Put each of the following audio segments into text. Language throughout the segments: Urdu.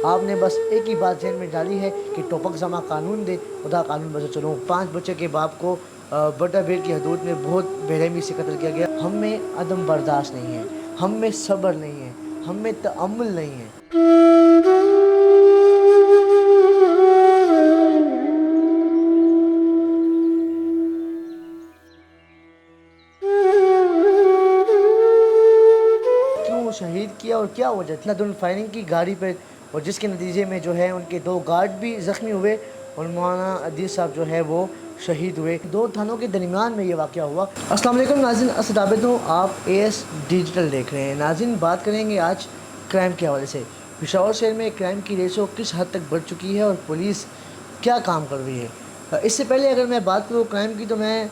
آپ نے بس ایک ہی بات ذہن میں ڈالی ہے کہ ٹوپک زماں قانون دے، خدا قانون بجا چلوں۔ 5 بچے کے باپ کو بٹا بیٹ کی حدود میں بہت بے رحمی سے قتل کیا گیا۔ ہم میں عدم برداشت نہیں ہے، ہم میں صبر نہیں ہے، ہم میں تأمل نہیں ہے۔ کیوں شہید کیا اور کیا وجہ تھی؟ ندن فائرنگ کی گاڑی پہ، اور جس کے نتیجے میں جو ہے ان کے 2 گارڈ بھی زخمی ہوئے اور مولانا عدیز صاحب جو ہے وہ شہید ہوئے۔ 2 تھانوں کے درمیان میں یہ واقعہ ہوا۔ السلام علیکم ناظرین، اسد عابد ہوں، آپ اے ایس ڈیجیٹل دیکھ رہے ہیں۔ ناظرین، بات کریں گے آج کرائم کے حوالے سے۔ پشاور شہر میں کرائم کی ریشو کس حد تک بڑھ چکی ہے اور پولیس کیا کام کر رہی ہے؟ اس سے پہلے اگر میں بات کروں کرائم کی، تو میں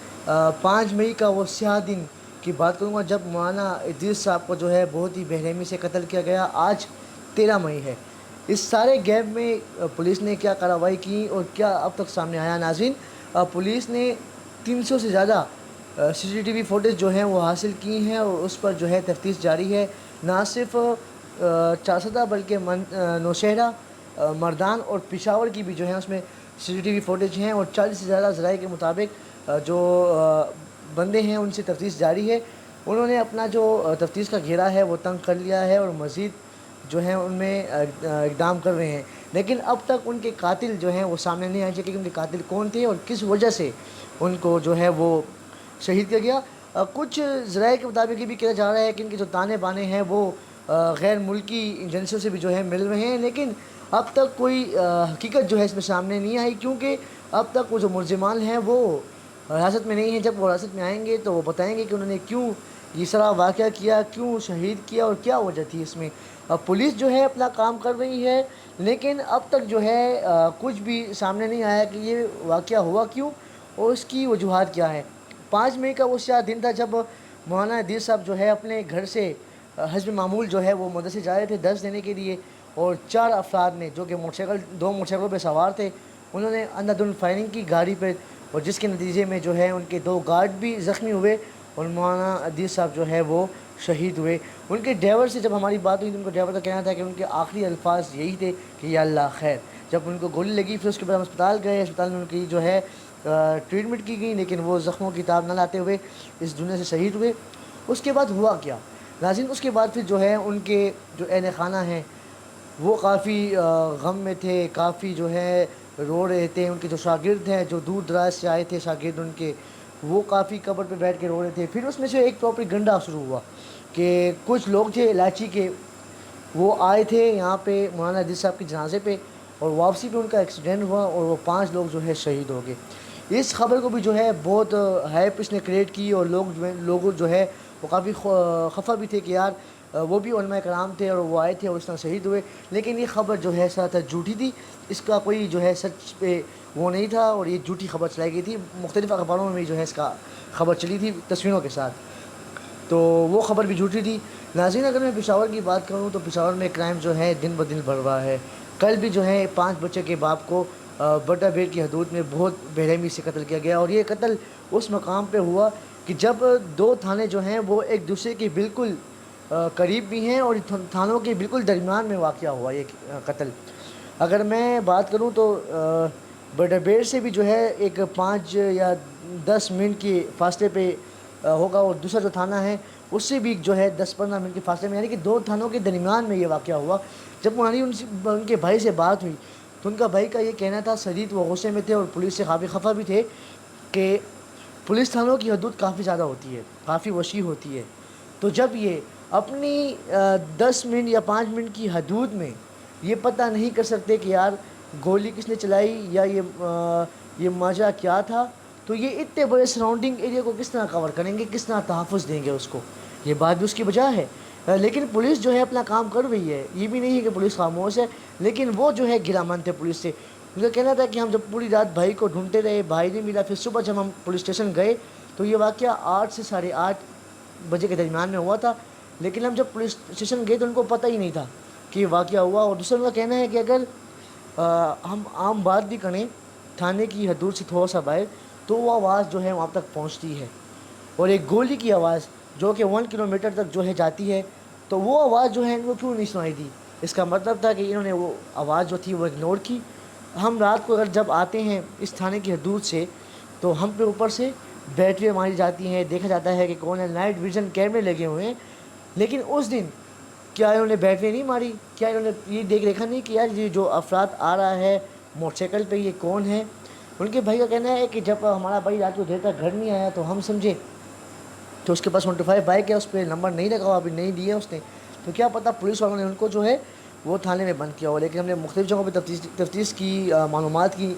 5 مئی کا وہ سیاہ دن کی بات کروں گا جب مولانا عدیز صاحب کو جو ہے بہت ہی بے رحمی سے قتل کیا گیا۔ آج 13 مئی ہے۔ اس سارے گیپ میں پولیس نے کیا کارروائی کی اور کیا اب تک سامنے آیا؟ ناظرین، پولیس نے 300 سے زیادہ CCTV فوٹیج جو ہیں وہ حاصل کی ہیں اور اس پر جو ہے تفتیش جاری ہے۔ نہ صرف چارسدہ بلکہ نوشہرہ، مردان اور پشاور کی بھی جو ہے اس میں CCTV فوٹیج ہیں، اور 40 سے زیادہ ذرائع کے مطابق جو بندے ہیں ان سے تفتیش جاری ہے۔ انہوں نے اپنا جو تفتیش کا گھیرا ہے وہ تنگ کر لیا ہے اور مزید جو ہیں ان میں اقدام کر رہے ہیں، لیکن اب تک ان کے قاتل جو ہیں وہ سامنے نہیں آئے کہ ان کے قاتل کون تھے اور کس وجہ سے ان کو جو ہے وہ شہید کیا گیا۔ کچھ ذرائع کے مطابق یہ بھی کہا جا رہا ہے کہ ان کے جو تانے بانے ہیں وہ غیر ملکی ایجنسیوں سے بھی جو ہے مل رہے ہیں، لیکن اب تک کوئی حقیقت جو ہے اس میں سامنے نہیں آئی، کیونکہ اب تک وہ جو ملزمان ہیں وہ حراست میں نہیں ہیں۔ جب وہ حراست میں آئیں گے تو وہ بتائیں گے کہ انہوں نے کیوں یہ سارا واقعہ کیا، کیوں شہید کیا اور کیا وجہ تھی اس میں۔ پولیس جو ہے اپنا کام کر رہی ہے، لیکن اب تک جو ہے کچھ بھی سامنے نہیں آیا کہ یہ واقعہ ہوا کیوں اور اس کی وجوہات کیا ہے۔ 5 مئی کا وہ سیاہ دن تھا جب مولانا عدیز صاحب جو ہے اپنے گھر سے حسب معمول جو ہے وہ مدرسے جا رہے تھے درس دینے کے لیے، اور 4 افراد نے جو کہ 2 موٹر سائیکلوں پہ سوار تھے، انہوں نے اندھادھند فائرنگ کی گاڑی پہ، اور جس کے نتیجے میں جو ہے ان کے 2 گارڈ بھی زخمی ہوئے اور مولانا عدیز صاحب جو ہے وہ شہید ہوئے۔ ان کے ڈرائیور سے جب ہماری بات ہوئی تو ان کو ڈرائیور کا کہنا تھا کہ ان کے آخری الفاظ یہی تھے کہ یا اللہ خیر۔ جب ان کو گولی لگی پھر اس کے بعد ہم اسپتال گئے، اسپتال میں ان کی جو ہے ٹریٹمنٹ کی گئی، لیکن وہ زخموں کی تاب نہ لاتے ہوئے اس دنیا سے شہید ہوئے۔ اس کے بعد ہوا کیا ناظرین؟ اس کے بعد پھر جو ہے ان کے جو اہل خانہ ہیں وہ کافی غم میں تھے، کافی جو ہے رو رہے تھے۔ ان کے جو شاگرد ہیں جو دور دراز سے آئے تھے شاگرد ان کے، وہ کافی قبر پہ بیٹھ کے رو رہے تھے۔ پھر اس میں سے ایک پروپیگنڈا شروع ہوا کہ کچھ لوگ تھے الاچی کے، وہ آئے تھے یہاں پہ مولانا عدیز صاحب کے جنازے پہ، اور واپسی پہ ان کا ایکسیڈنٹ ہوا اور وہ 5 لوگ جو ہے شہید ہو گئے۔ اس خبر کو بھی جو ہے بہت ہائپ اس نے کریٹ کی، اور لوگ جو ہے وہ کافی خفا بھی تھے کہ یار وہ بھی علماء کرام تھے اور وہ آئے تھے اور اس طرح شہید ہوئے، لیکن یہ خبر جو ہے ساتھ جھوٹی تھی، اس کا کوئی جو ہے سچ پہ وہ نہیں تھا، اور یہ جھوٹی خبر چلائی گئی تھی۔ مختلف اخباروں میں جو ہے اس کا خبر چلی تھی تصویروں کے ساتھ، تو وہ خبر بھی جھوٹی تھی۔ ناظرین، اگر میں پشاور کی بات کروں تو پشاور میں کرائم جو ہے دن بدن بڑھ رہا ہے۔ کل بھی جو ہے 5 بچے کے باپ کو بٹا بیٹ کی حدود میں بہت بے رحمی سے قتل کیا گیا، اور یہ قتل اس مقام پہ ہوا کہ جب 2 تھانے جو ہیں وہ ایک دوسرے کے بالکل قریب بھی ہیں، اور تھانوں کے بالکل درمیان میں واقع ہوا یہ قتل۔ اگر میں بات کروں تو بٹا بیٹ سے بھی جو ہے ایک 5 یا 10 منٹ کے فاصلے پہ ہوگا، اور دوسرا جو تھانہ ہے اس سے بھی جو ہے 10-15 منٹ کے فاصلے میں، یعنی کہ 2 تھانوں کے درمیان میں یہ واقعہ ہوا۔ جب ہماری ان کے بھائی سے بات ہوئی تو ان کا بھائی کا یہ کہنا تھا، شدید وہ غصے میں تھے اور پولیس سے کافی خفا بھی تھے، کہ پولیس تھانوں کی حدود کافی زیادہ ہوتی ہے، کافی وسیع ہوتی ہے، تو جب یہ اپنی 10 منٹ یا 5 منٹ کی حدود میں یہ پتہ نہیں کر سکتے کہ یار گولی کس نے چلائی یا یہ ماجرا کیا تھا، تو یہ اتنے بڑے سراؤنڈنگ ایریا کو کس طرح کور کریں گے، کس طرح تحفظ دیں گے اس کو؟ یہ بات بھی اس کی وجہ ہے۔ لیکن پولیس جو ہے اپنا کام کر رہی ہے، یہ بھی نہیں ہے کہ پولیس خاموش ہے، لیکن وہ جو ہے گلا مانتے پولیس سے۔ ان کا کہنا تھا کہ ہم جب پوری رات بھائی کو ڈھونڈتے رہے، بھائی نہیں ملا، پھر صبح جب ہم پولیس اسٹیشن گئے تو یہ واقعہ 8 سے 8:30 بجے کے درمیان میں ہوا تھا، لیکن ہم جب پولیس اسٹیشن گئے تو ان کو پتہ ہی نہیں تھا کہ یہ واقعہ ہوا۔ اور دوسرا ان کا کہنا ہے کہ اگر ہم عام بات بھی کریں تھانے کی حدود سے تھوڑا سا باہر تو وہ آواز جو ہے وہاں تک پہنچتی ہے، اور ایک گولی کی آواز جو کہ 1 کلومیٹر تک جو ہے جاتی ہے، تو وہ آواز جو ہے ان کو کیوں نہیں سنائی دی؟ اس کا مطلب تھا کہ انہوں نے وہ آواز جو تھی وہ اگنور کی. ہم رات کو اگر جب آتے ہیں اس تھانے کی حدود سے تو ہم پہ اوپر سے بیٹریاں ماری جاتی ہیں, دیکھا جاتا ہے کہ کون ہے, نائٹ ویژن کیمرے لگے ہوئے ہیں. لیکن اس دن کیا انہوں نے بیٹری نہیں ماری؟ کیا انہوں نے یہ دیکھا نہیں کہ یار یہ جو افراد آ رہا ہے موٹر سائیکل پہ یہ کون ہے؟ ان کے بھائی کا کہنا ہے کہ جب ہمارا بھائی رات کو دیر تک گھر نہیں آیا تو ہم سمجھے تو اس کے پاس 25 بائک ہے, اس پہ نمبر نہیں لگا ہوا, ابھی نہیں دیا اس نے, تو کیا پتہ پولیس والوں نے ان کو جو ہے وہ تھانے میں بند کیا ہوا. لیکن ہم نے مختلف جگہوں پہ تفتیش کی, معلومات کی,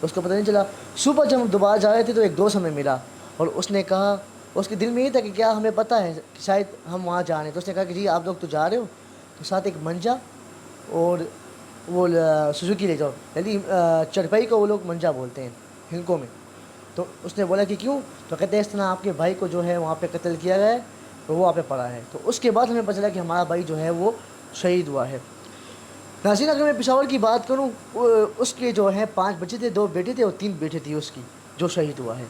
اس کو پتہ نہیں چلا. صبح جب ہم دوبارہ جا رہے تھے تو ایک دوست ہمیں ملا اور اس نے کہا, اس کے دل میں یہ تھا کہ کیا ہمیں پتہ ہے کہ شاید ہم وہاں جا رہے ہیں, تو اس نے کہا کہ جی آپ لوگ تو جا رہے ہو تو ساتھ ایک منجا اور وہ سوزوکی لے جاؤ. یعنی چرپائی کو وہ لوگ منجا بولتے ہیں ہندکوں میں. تو اس نے بولا کہ کیوں؟ تو کہتے ہیں اس طرح آپ کے بھائی کو جو ہے وہاں پہ قتل کیا گیا ہے تو وہ وہاں پہ پڑا ہے. تو اس کے بعد ہمیں پتہ چلا کہ ہمارا بھائی جو ہے وہ شہید ہوا ہے. ناظرین اگر میں پشاور کی بات کروں, اس کے جو ہے 5 بچے تھے, 2 بیٹے تھے اور 3 بیٹے تھی اس کی جو شہید ہوا ہے.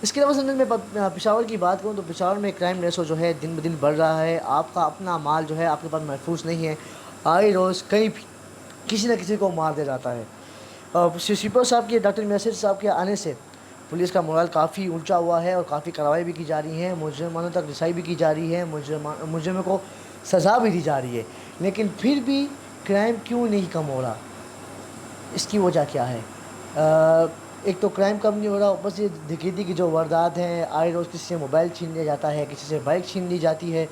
اس کے علاوہ میں پشاور کی بات کروں تو پشاور میں کرائم ریشو جو ہے دن بدن بڑھ رہا ہے. آپ کا اپنا مال جو ہے آپ کے پاس محفوظ نہیں ہے, آئے روز کہیں بھی کسی نہ کسی کو مار دیا جاتا ہے. سپر صاحب کے, ڈاکٹر میسر صاحب کے آنے سے پولیس کا مورال کافی اونچا ہوا ہے اور کافی کارروائی بھی کی جا رہی ہیں, مجرمانوں تک رسائی بھی کی جا رہی ہے, مجرموں کو سزا بھی دی جا رہی ہے. لیکن پھر بھی کرائم کیوں نہیں کم ہو رہا؟ اس کی وجہ کیا ہے؟ ایک تو کرائم کم نہیں ہو رہا, اوپر سے ڈکیتی کی جو واردات ہیں, آئے روز کسی سے موبائل چھین لیا جاتا ہے, کسی سے بائک چھین لی جاتی ہے,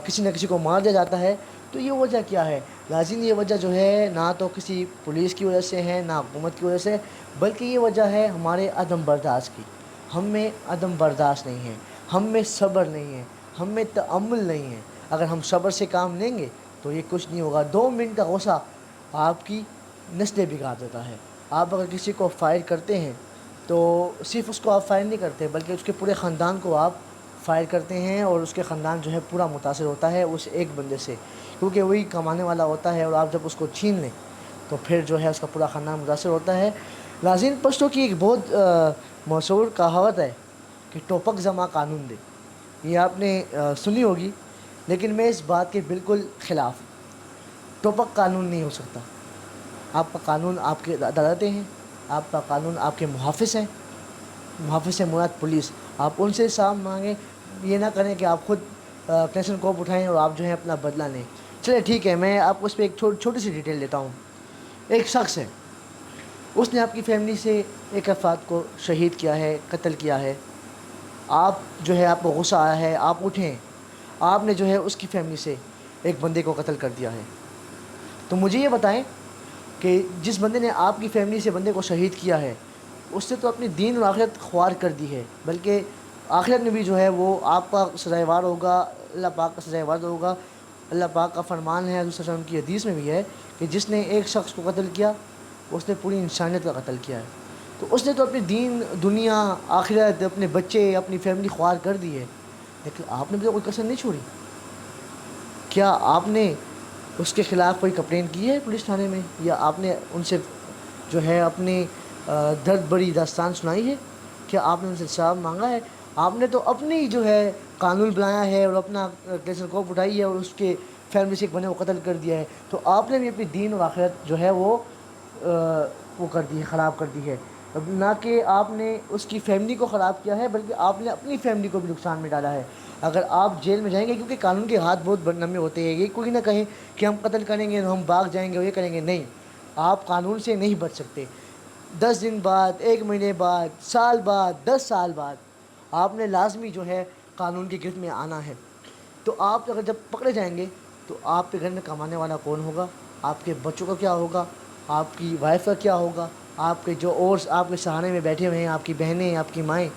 کسی نہ کسی کو مار دیا جاتا ہے. تو یہ وجہ کیا ہے؟ لازم یہ وجہ جو ہے نہ تو کسی پولیس کی وجہ سے ہے نہ حکومت کی وجہ سے, بلکہ یہ وجہ ہے ہمارے عدم برداشت کی. ہم میں عدم برداشت نہیں ہے, ہم میں صبر نہیں ہے, ہم میں تأمل نہیں ہے. اگر ہم صبر سے کام لیں گے تو یہ کچھ نہیں ہوگا. 2 منٹ کا غصہ آپ کی نسلیں بگاڑ دیتا ہے. آپ اگر کسی کو فائر کرتے ہیں تو صرف اس کو آپ فائر نہیں کرتے بلکہ اس کے پورے خاندان کو آپ فائر کرتے ہیں, اور اس کے خاندان جو ہے پورا متاثر ہوتا ہے اس ایک بندے سے, کیونکہ وہی کمانے والا ہوتا ہے. اور آپ جب اس کو چھین لیں تو پھر جو ہے اس کا پورا خاندان متاثر ہوتا ہے. ناظرین پشتوں کی ایک بہت مشہور کہاوت ہے کہ ٹوپک زماں قانون دے, یہ آپ نے سنی ہوگی, لیکن میں اس بات کے بالکل خلاف. ٹوپک قانون نہیں ہو سکتا. آپ کا قانون آپ کے عدالتیں ہیں, آپ کا قانون آپ کے محافظ ہیں. محافظ سے مراد پولیس, آپ ان سے حساب مانگیں, یہ نہ کریں کہ آپ خود ٹینشن کوپ اٹھائیں اور آپ جو ہے اپنا بدلہ لیں. چلے ٹھیک ہے, میں آپ کو اس پہ ایک چھوٹی سی ڈیٹیل دیتا ہوں. ایک شخص ہے, اس نے آپ کی فیملی سے ایک افراد کو شہید کیا ہے, قتل کیا ہے. آپ جو ہے آپ کو غصہ آیا ہے, آپ اٹھیں, آپ نے جو ہے اس کی فیملی سے ایک بندے کو قتل کر دیا ہے. تو مجھے یہ بتائیں کہ جس بندے نے آپ کی فیملی سے بندے کو شہید کیا ہے اس سے تو اپنی دین اور آخرت خوار کر دی ہے, بلکہ آخرت میں بھی جو ہے وہ آپ کا سزائے ہوگا, اللہ پاک کا سزائے ہوگا. اللہ پاک کا فرمان ہے, حضور صلی اللہ علیہ وسلم کی حدیث میں بھی ہے کہ جس نے ایک شخص کو قتل کیا اس نے پوری انسانیت کا قتل کیا ہے. تو اس نے تو اپنی دین, دنیا, آخرت, اپنے بچے, اپنی فیملی خوار کر دی ہے, لیکن آپ نے بھی تو کوئی کسر نہیں چھوڑی. کیا آپ نے اس کے خلاف کوئی کمپلین کی ہے پولیس تھانے میں, یا آپ نے ان سے جو ہے اپنی درد بڑی داستان سنائی ہے؟ کیا آپ نے ان سے حساب مانگا ہے؟ آپ نے تو اپنی جو ہے قانون بنایا ہے اور اپنا ٹینشن کوپ اٹھائی ہے اور اس کے فیملی سے ایک بندے کو قتل کر دیا ہے. تو آپ نے بھی اپنی دین اور آخرت جو ہے وہ کر دی ہے, خراب کر دی ہے. نہ کہ آپ نے اس کی فیملی کو خراب کیا ہے بلکہ آپ نے اپنی فیملی کو بھی نقصان میں ڈالا ہے. اگر آپ جیل میں جائیں گے, کیونکہ قانون کے ہاتھ بہت لمبے ہوتے ہیں, یہ کوئی نہ کہیں کہ ہم قتل کریں گے ہم بھاگ جائیں گے اور یہ کریں گے, نہیں, آپ قانون سے نہیں بچ سکتے. 10 دن بعد, 1 مہینے بعد, سال بعد, 10 سال بعد آپ نے لازمی جو ہے قانون کی گرفت میں آنا ہے. تو آپ اگر جب پکڑے جائیں گے تو آپ کے گھر میں کمانے والا کون ہوگا, آپ کے بچوں کا کیا ہوگا, آپ کی وائف کا کیا ہوگا, آپ کے جو اور آپ کے سہانے میں بیٹھے ہوئے ہیں, آپ کی بہنیں, آپ کی مائیں,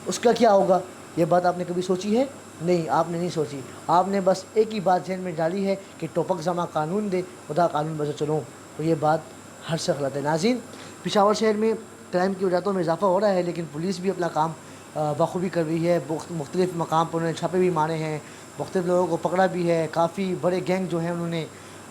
اس کا کیا ہوگا؟ یہ بات آپ نے کبھی سوچی ہے؟ نہیں, آپ نے نہیں سوچی. آپ نے بس ایک ہی بات ذہن میں ڈالی ہے کہ ٹوپک زماں قانون دے, خدا قانون بجا چلوں. تو یہ بات ہر سے غلط ہے. ناظرین پشاور شہر میں کرائم کی وجاہتوں میں اضافہ ہو رہا ہے, لیکن پولیس بھی اپنا کام بخوبی کر رہی ہے. مختلف مقام پر انہوں نے چھاپے بھی مارے ہیں, مختلف لوگوں کو پکڑا بھی ہے, کافی بڑے گینگ جو ہیں انہوں نے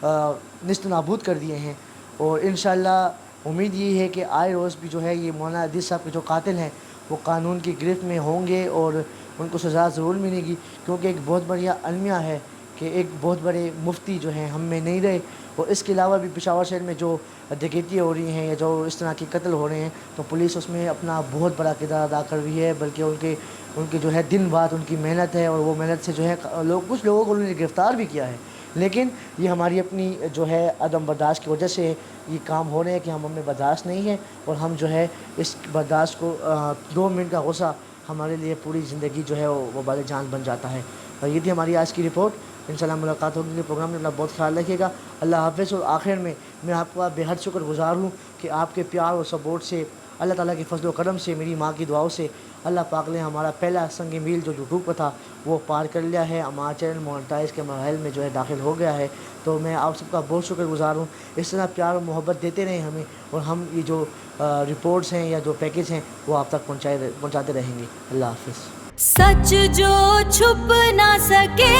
نیست نابود کر دیے ہیں. اور انشاءاللہ امید یہی ہے کہ آئے روز بھی جو ہے یہ مولانا عدیث صاحب کے جو قاتل ہیں وہ قانون کی گرفت میں ہوں گے اور ان کو سزا ضرور ملے گی, کیونکہ ایک بہت بڑھیا المیہ ہے کہ ایک بہت بڑے مفتی جو ہیں ہم میں نہیں رہے. اور اس کے علاوہ بھی پشاور شہر میں جو ڈکیتیاں ہو رہی ہیں یا جو اس طرح کے قتل ہو رہے ہیں تو پولیس اس میں اپنا بہت بڑا کردار ادا کر رہی ہے. بلکہ ان کے جو ہے دن رات ان کی محنت ہے اور وہ محنت سے جو ہے کچھ لوگوں کو انہوں نے گرفتار بھی کیا ہے. لیکن یہ ہماری اپنی جو ہے عدم برداشت کی وجہ سے یہ کام ہو رہے ہیں کہ ہم میں برداشت نہیں ہے اور ہم جو ہے اس برداشت کو 2 منٹ کا غصہ ہمارے لیے پوری زندگی جو ہے وہ وبال جان بن جاتا ہے. اور یہ تھی ہماری آج کی رپورٹ. انشاءاللہ ملاقات ہوگی پروگرام میں. اپنا بہت خیال رکھیے گا. اللہ حافظ. اور آخر میں آپ کا بے حد شکر گزار ہوں کہ آپ کے پیار اور سپورٹ سے, اللہ تعالیٰ کے فضل و کرم سے, میری ماں کی دعاؤں سے اللہ پاک نے ہمارا پہلا سنگ میل جو یوٹیوب پہ تھا وہ پار کر لیا ہے. ہمارا چینل مونیٹائز کے مراحل میں جو ہے داخل ہو گیا ہے. تو میں آپ سب کا بہت شکر گزار ہوں. اس طرح پیار و محبت دیتے رہیں ہمیں اور ہم یہ جو رپورٹس ہیں یا جو پیکج ہیں وہ آپ تک پہنچاتے رہیں گے. اللہ حافظ. سچ جو چھپ نہ سکے